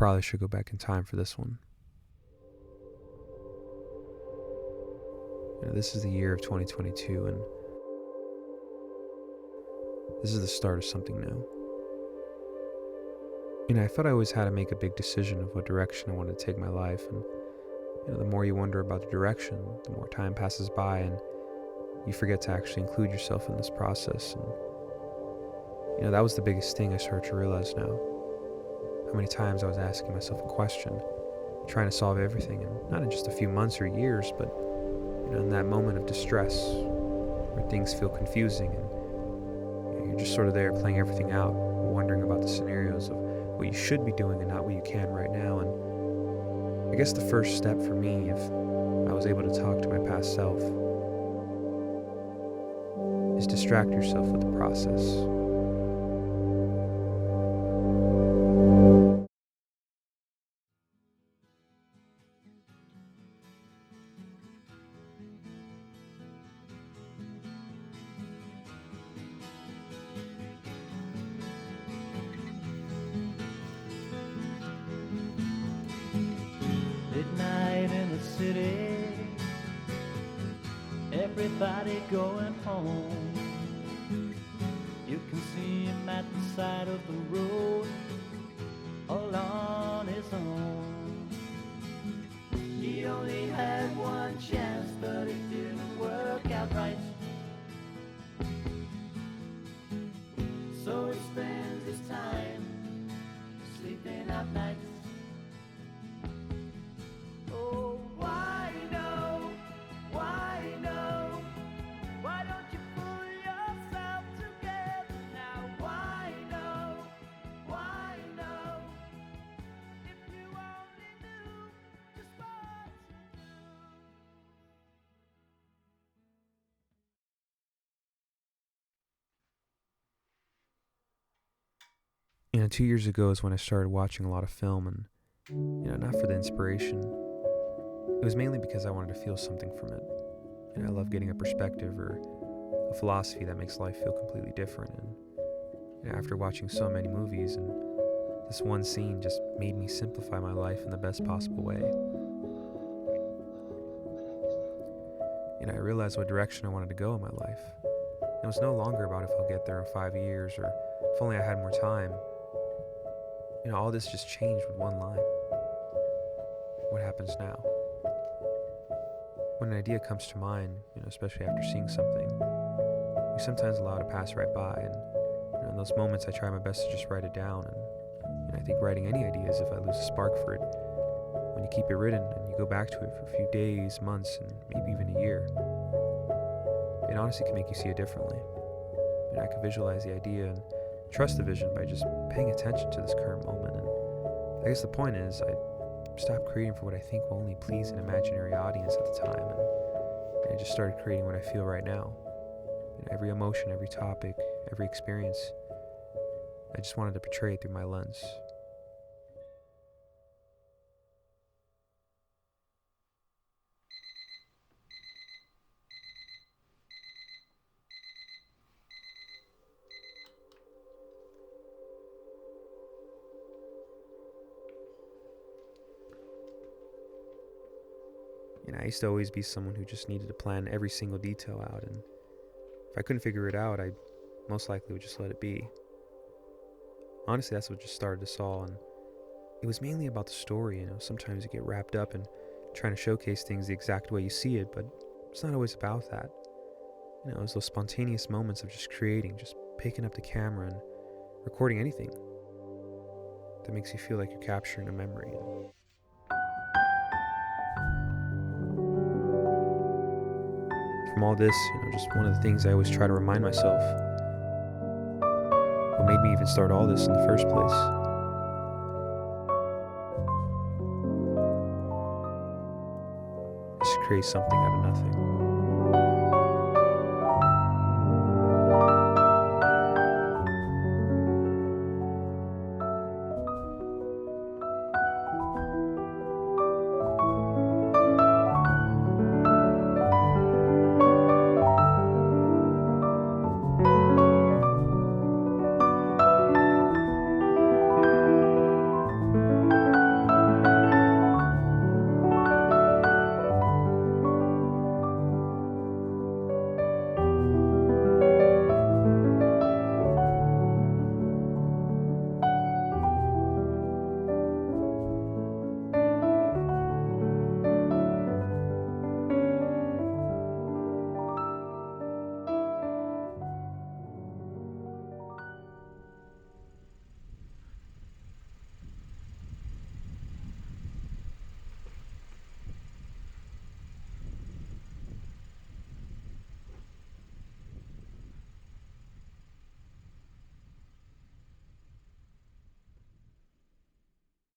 probably should go back in time for this one. This is the year of 2022, and this is the start of something new. I thought I always had to make a big decision of what direction I wanted to take my life, and the more you wonder about the direction, the more time passes by, and you forget to actually include yourself in this process. And that was the biggest thing I started to realize now. How many times I was asking myself a question, trying to solve everything, and not in just a few months or years, but in that moment of distress where things feel confusing and you're just sort of there playing everything out, wondering about the scenarios of what you should be doing and not what you can right now. And I guess the first step for me, if I was able to talk to my past self, is distract yourself with the process. Midnight in the city, everybody going home. You can see him at the side of the road, all on his own. He only had one chance, but it didn't work out right. So he spends his time sleeping out nights. You know, 2 years ago is when I started watching a lot of film, and not for the inspiration. It was mainly because I wanted to feel something from it. I love getting a perspective or a philosophy that makes life feel completely different. And after watching so many movies, and this one scene just made me simplify my life in the best possible way. I realized what direction I wanted to go in my life. It was no longer about if I'll get there in 5 years or if only I had more time. All this just changed with one line. What happens now? When an idea comes to mind, especially after seeing something, we sometimes allow it to pass right by, and in those moments I try my best to just write it down, and I think writing any ideas, if I lose a spark for it, when you keep it written and you go back to it for a few days, months, and maybe even a year, it honestly can make you see it differently. I can visualize the idea and trust the vision by just paying attention to this current moment. And I guess the point is, I stopped creating for what I think will only please an imaginary audience at the time, and I just started creating what I feel right now. Every emotion, every topic, every experience, I just wanted to portray it through my lens. I used to always be someone who just needed to plan every single detail out, and if I couldn't figure it out, I most likely would just let it be. Honestly, that's what just started us all, and it was mainly about the story. Sometimes you get wrapped up in trying to showcase things the exact way you see it, but it's not always about that. It was those spontaneous moments of just creating, just picking up the camera and recording anything that makes you feel like you're capturing a memory. From all this, just one of the things I always try to remind myself, what made me even start all this in the first place, is to create something out of nothing.